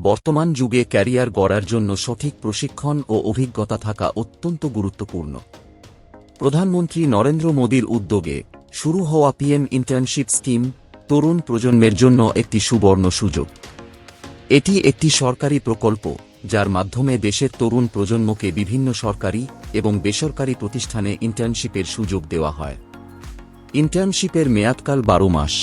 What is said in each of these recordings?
বর্তমান যুগে ক্যারিয়ার গড়ার জন্য সঠিক প্রশিক্ষণ ও অভিজ্ঞতা থাকা অত্যন্ত গুরুত্বপূর্ণ। প্রধানমন্ত্রী নরেন্দ্র মোদীর উদ্যোগে শুরু হওয়া পিএম ইন্টার্নশিপ স্কিম তরুণ প্রজন্মের জন্য একটি সুবর্ণ সুযোগ। এটি একটি সরকারি প্রকল্প যার মাধ্যমে দেশের তরুণ প্রজন্মকে বিভিন্ন সরকারি এবং বেসরকারি প্রতিষ্ঠানে ইন্টার্নশিপের সুযোগ দেওয়া হয়। ইন্টার্নশিপের মেয়াদকাল 12 মাস।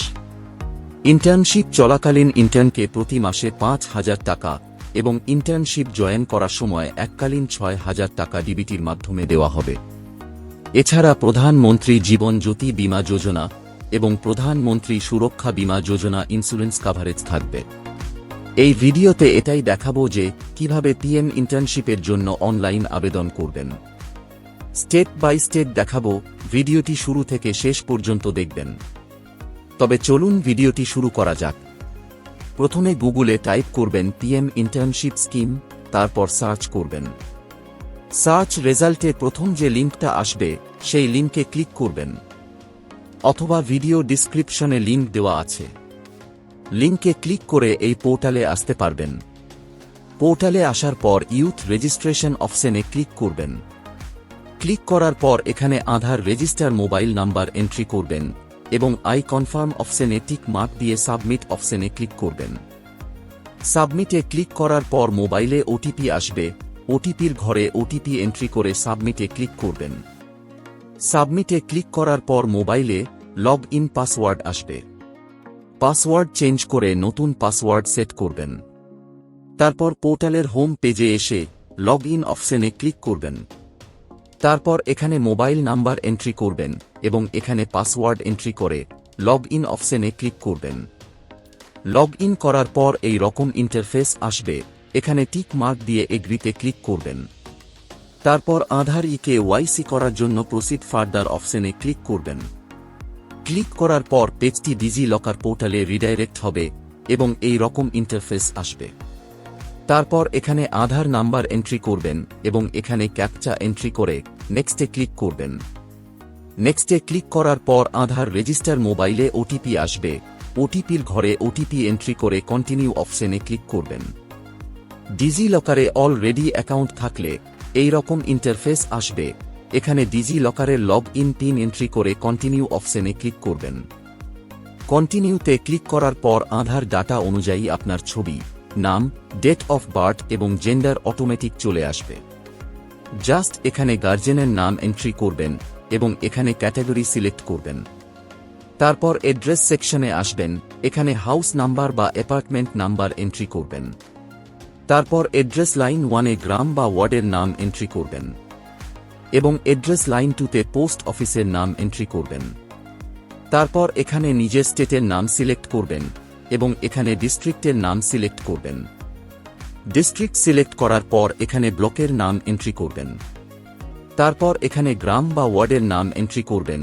ইন্টার্নশিপ চলাকালীন ইন্টার্নকে প্রতি মাসে 5,000 টাকা এবং ইন্টার্নশিপ জয়েন করার সময় এককালীন 6,000 টাকা ডিবিটির মাধ্যমে দেওয়া হবে। এছাড়া প্রধানমন্ত্রী জীবন জ্যোতি বীমা যোজনা এবং প্রধানমন্ত্রী সুরক্ষা বীমা যোজনা ইন্স্যুরেন্স কাভারেজ থাকবে। এই ভিডিওতে এটাই দেখাবো যে কিভাবে পিএম ইন্টার্নশিপের জন্য অনলাইন আবেদন করবেন। স্টেপ বাই স্টেপ দেখাবো, ভিডিওটি শুরু থেকে শেষ পর্যন্ত দেখবেন। তবে চলুন ভিডিওটি শুরু করা যাক। প্রথমে গুগলে টাইপ করবেন পিএম ইন্টার্নশিপ স্কিম, তারপর সার্চ করবেন। সার্চ রেজাল্টে প্রথম যে লিঙ্কটা আসবে সেই লিঙ্কে ক্লিক করবেন, অথবা ভিডিও ডিসক্রিপশনে লিঙ্ক দেওয়া আছে। লিঙ্কে ক্লিক করে এই পোর্টালে আসতে পারবেন। পোর্টালে আসার পর ইউথ রেজিস্ট্রেশন অপশনে ক্লিক করবেন। ক্লিক করার পর এখানে আধার রেজিস্টার মোবাইল নাম্বার এন্ট্রি করবেন এবং আই কনফার্ম অপশনে টিক মার্ক দিয়ে সাবমিট অপশনে ক্লিক করবেন। সাবমিটে ক্লিক করার পর মোবাইলে ওটিপি আসবে। ওটিপির ঘরে ওটিপি এন্ট্রি করে সাবমিটে ক্লিক করবেন। সাবমিটে ক্লিক করার পর মোবাইলে লগ ইন পাসওয়ার্ড আসবে। পাসওয়ার্ড চেঞ্জ করে নতুন পাসওয়ার্ড সেট করবেন। তারপর পোর্টালের হোম পেজে এসে লগ ইন অপশনে ক্লিক করবেন। তারপর এখানে মোবাইল নাম্বার এন্ট্রি করবেন এবং এখানে পাসওয়ার্ড এন্ট্রি করে লগ ইন অপশনে ক্লিক করবেন। লগ ইন করার পর এই রকম ইন্টারফেস আসবে। এখানে টিক মার্ক দিয়ে এগ্রিতে ক্লিক করবেন। তারপর আধার KYC করার জন্য প্রসিড ফার্দার অপশনে ক্লিক করবেন। ক্লিক করার পর পেজটি ডিজি লকার পোর্টালে রিডাইরেক্ট হবে এবং এই রকম ইন্টারফেস আসবে। তারপর এখানে আধার নাম্বার এন্ট্রি করবেন এবং এখানে ক্যাপচা এন্ট্রি করে নেক্সটে ক্লিক করবেন। নেক্সটে ক্লিক করার পর আধার রেজিস্টার মোবাইলে ওটিপি আসবে। ওটিপির ঘরে ওটিপি এন্ট্রি করে কন্টিনিউ অপশনে ক্লিক করবেন। ডিজি লকারে অলরেডি অ্যাকাউন্ট থাকলে এই রকম ইন্টারফেস আসবে। এখানে ডিজি লকারের লগ ইন পিন এন্ট্রি করে কন্টিনিউ অপশনে ক্লিক করবেন। কন্টিনিউতে ক্লিক করার পর আধার ডাটা অনুযায়ী আপনার ছবি, নাম, ডেট অফ বার্থ এবং জেন্ডার অটোমেটিক চলে আসবে। জাস্ট এখানে গার্জেনের নাম এন্ট্রি করবেন এবং এখানে ক্যাটাগরি সিলেক্ট করবেন। তারপর অ্যাড্রেস সেকশনে আসবেন। এখানে হাউস নাম্বার বা অ্যাপার্টমেন্ট নাম্বার এন্ট্রি করবেন। তারপর অ্যাড্রেস লাইন 1-এ গ্রাম বা ওয়ার্ডের নাম এন্ট্রি করবেন এবং অ্যাড্রেস লাইন 2-তে পোস্ট অফিসের নাম এন্ট্রি করবেন। তারপর এখানে নিজের স্টেটের নাম সিলেক্ট করবেন এবং এখানে ডিস্ট্রিক্টের নাম সিলেক্ট করবেন। ডিস্ট্রিক্ট সিলেক্ট করার পর এখানে ব্লকের নাম এন্ট্রি করবেন। তারপর এখানে গ্রাম বা ওয়ার্ডের নাম এন্ট্রি করবেন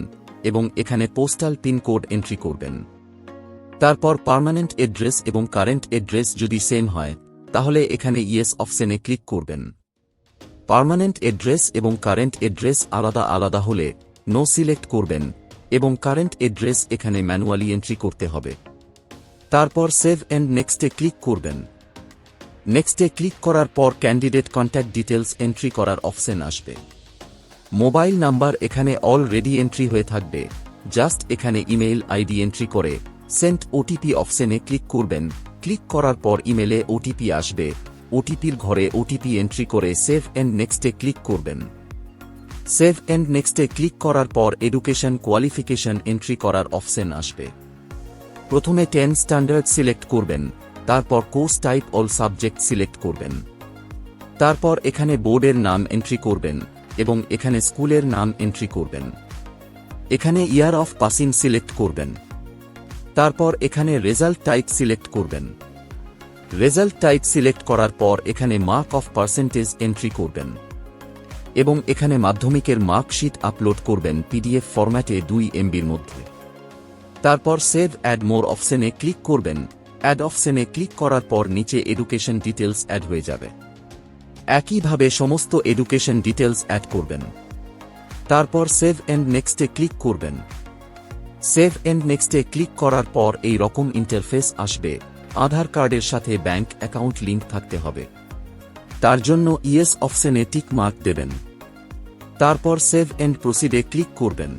এবং এখানে পোস্টাল পিন কোড এন্ট্রি করবেন। তারপর পার্মানেন্ট অ্যাড্রেস এবং কারেন্ট অ্যাড্রেস যদি সেম হয় তাহলে এখানে ইয়েস অপশনে ক্লিক করবেন। পার্মানেন্ট অ্যাড্রেস এবং কারেন্ট অ্যাড্রেস আলাদা আলাদা হলে নো সিলেক্ট করবেন এবং কারেন্ট অ্যাড্রেস এখানে ম্যানুয়ালি এন্ট্রি করতে হবে। তারপর সেভ এন্ড নেক্সটে ক্লিক করবেন। নেক্সটে ক্লিক করার পর ক্যান্ডিডেট কন্ট্যাক্ট ডিটেলস এন্ট্রি করার অপশন আসবে। মোবাইল নাম্বার এখানে অলরেডি এন্ট্রি হয়ে থাকবে। জাস্ট এখানে ইমেইল আইডি এন্ট্রি করে সেন্ড ওটিপি অপশনে ক্লিক করবেন। ক্লিক করার পর ইমেলে ওটিপি আসবে। ওটিপির ঘরে ওটিপি এন্ট্রি করে সেভ এন্ড নেক্সটে ক্লিক করবেন। সেভ এন্ড নেক্সটে ক্লিক করার পর এডুকেশন কোয়ালিফিকেশন এন্ট্রি করার অপশন আসবে। প্রথমে 10 স্ট্যান্ডার্ড সিলেক্ট করবেন। তারপর course type all subject select করবেন। তারপর এখানে বোর্ডের নাম এন্ট্রি করবেন এবং এখানে স্কুলের নাম এন্ট্রি করবেন। এখানে ইয়ার অফ পাসিং সিলেক্ট করবেন। তারপর এখানে রেজাল্ট টাইপ সিলেক্ট করবেন। রেজাল্ট টাইপ সিলেক্ট করার পর এখানে মার্ক অফ পার্সেন্টেজ এন্ট্রি করবেন এবং এখানে মাধ্যমিকের মার্কশিট আপলোড করবেন পিডিএফ ফরম্যাটে 2 MBর মধ্যে। তারপর সেভ অ্যাড মোর অপশনে ক্লিক করবেন। অ্যাড অপশনে ক্লিক করার পর নিচে এডুকেশন ডিটেলস অ্যাড হয়ে যাবে। একইভাবে সমস্ত এডুকেশন ডিটেলস অ্যাড করবেন। তারপর সেভ এন্ড নেক্সটে ক্লিক করবেন। সেভ এন্ড নেক্সটে ক্লিক করার পর এই রকম ইন্টারফেস আসবে। আধার কার্ডের সাথে ব্যাংক অ্যাকাউন্ট লিংক থাকতে হবে। তার জন্য ইয়েস অপশনে টিক মার্ক দেবেন। তারপর সেভ এন্ড প্রসিডে ক্লিক করবেন।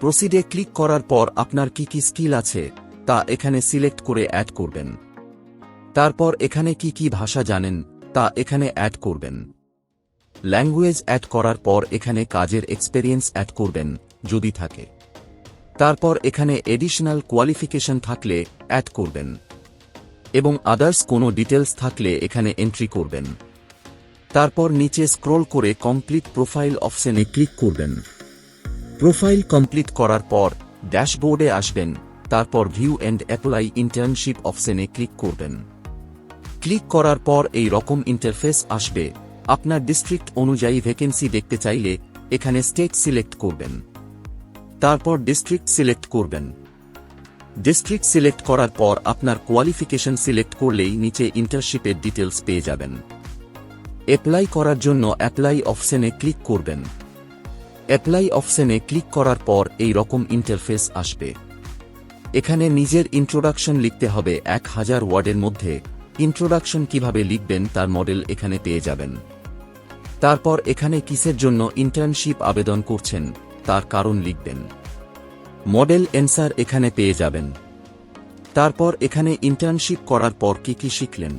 প্রসিডে ক্লিক করার পর আপনার কি কি স্কিল আছে তা এখানে সিলেক্ট করে অ্যাড করবেন। তারপর এখানে কি কি ভাষা জানেন তা এখানে অ্যাড করবেন। ল্যাঙ্গুয়েজ অ্যাড করার পর এখানে কাজের এক্সপেরিয়েন্স অ্যাড করবেন যদি থাকে। তারপর এখানে এডিশনাল কোয়ালিফিকেশন থাকলে অ্যাড করবেন এবং আদার্স কোনো ডিটেলস থাকলে এখানে এন্ট্রি করবেন। তারপর নিচে স্ক্রল করে কমপ্লিট প্রোফাইল অপশনে ক্লিক করবেন। প্রোফাইল কমপ্লিট করার পর ড্যাশবোর্ডে আসবেন। তারপর ভিউ এন্ড অ্যাপ্লাই ইন্টার্নশিপ অপশনে ক্লিক করবেন। ক্লিক করার পর এই রকম ইন্টারফেস আসবে। আপনার ডিস্ট্রিক্ট অনুযায়ী ভ্যাকেন্সি দেখতে চাইলে এখানে স্টেট সিলেক্ট করবেন। তারপর ডিস্ট্রিক্ট সিলেক্ট করবেন। ডিস্ট্রিক্ট সিলেক্ট করার পর আপনার কোয়ালিফিকেশন সিলেক্ট করলেই নিচে ইন্টার্নশিপের ডিটেলস পেয়ে যাবেন। অ্যাপ্লাই করার জন্য অ্যাপ্লাই অপশনে ক্লিক করবেন। অ্যাপ্লাই অপশনে ক্লিক করার পর এই রকম ইন্টারফেস আসবে। এখানে নিজের ইন্ট্রোডাকশন লিখতে হবে 1000 ওয়ার্ডের মধ্যে। ইন্ট্রোডাকশন কিভাবে লিখবেন তার মডেল এখানে পেয়ে যাবেন। তারপর এখানে কিসের জন্য ইন্টার্নশিপ আবেদন করছেন তার কারণ লিখবেন। মডেল অ্যান্সার এখানে পেয়ে যাবেন। তারপর এখানে ইন্টার্নশিপ করার পর কি কি শিখলেন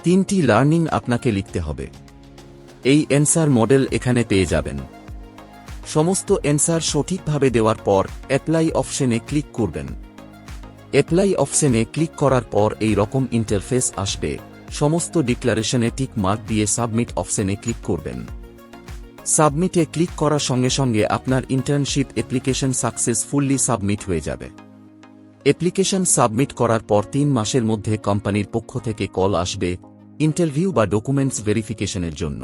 3টি লার্নিং আপনাকে লিখতে হবে। এই অ্যান্সার মডেল এখানে পেয়ে যাবেন। সমস্ত অ্যান্সার সঠিকভাবে দেওয়ার পর অ্যাপ্লাই অপশনে ক্লিক করবেন। অ্যাপ্লাই অপশনে ক্লিক করার পর এই রকম ইন্টারফেস আসবে। সমস্ত ডিক্লারেশনে টিক মার্ক দিয়ে সাবমিট অপশনে ক্লিক করবেন। সাবমিটে ক্লিক করার সঙ্গে সঙ্গে আপনার ইন্টার্নশিপ অ্যাপ্লিকেশন সাকসেসফুলি সাবমিট হয়ে যাবে। অ্যাপ্লিকেশন সাবমিট করার পর 3 মাসের মধ্যে কোম্পানির পক্ষ থেকে কল আসবে ইন্টারভিউ বা ডকুমেন্টস ভেরিফিকেশনের জন্য।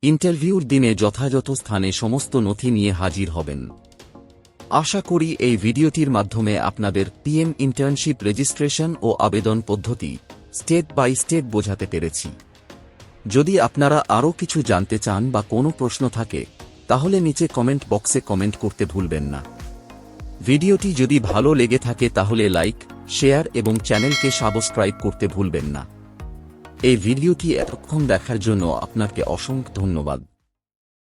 ইন্টারভিউর দিনে যথাযথ স্থানে সমস্ত নথি নিয়ে হাজির হবেন। আশা করি এই ভিডিওটির মাধ্যমে আপনাদের পিএম ইন্টার্নশিপ রেজিস্ট্রেশন ও আবেদন পদ্ধতি স্টেপ বাই স্টেপ বোঝাতে পেরেছি। যদি আপনারা আরও কিছু জানতে চান বা কোনো প্রশ্ন থাকে তাহলে নিচে কমেন্ট বক্সে কমেন্ট করতে ভুলবেন না। ভিডিওটি যদি ভালো লেগে থাকে তাহলে লাইক, শেয়ার এবং চ্যানেলকে সাবস্ক্রাইব করতে ভুলবেন না। এই ভিডিওটি এতক্ষণ দেখার জন্য আপনাকে অসংখ্য ধন্যবাদ।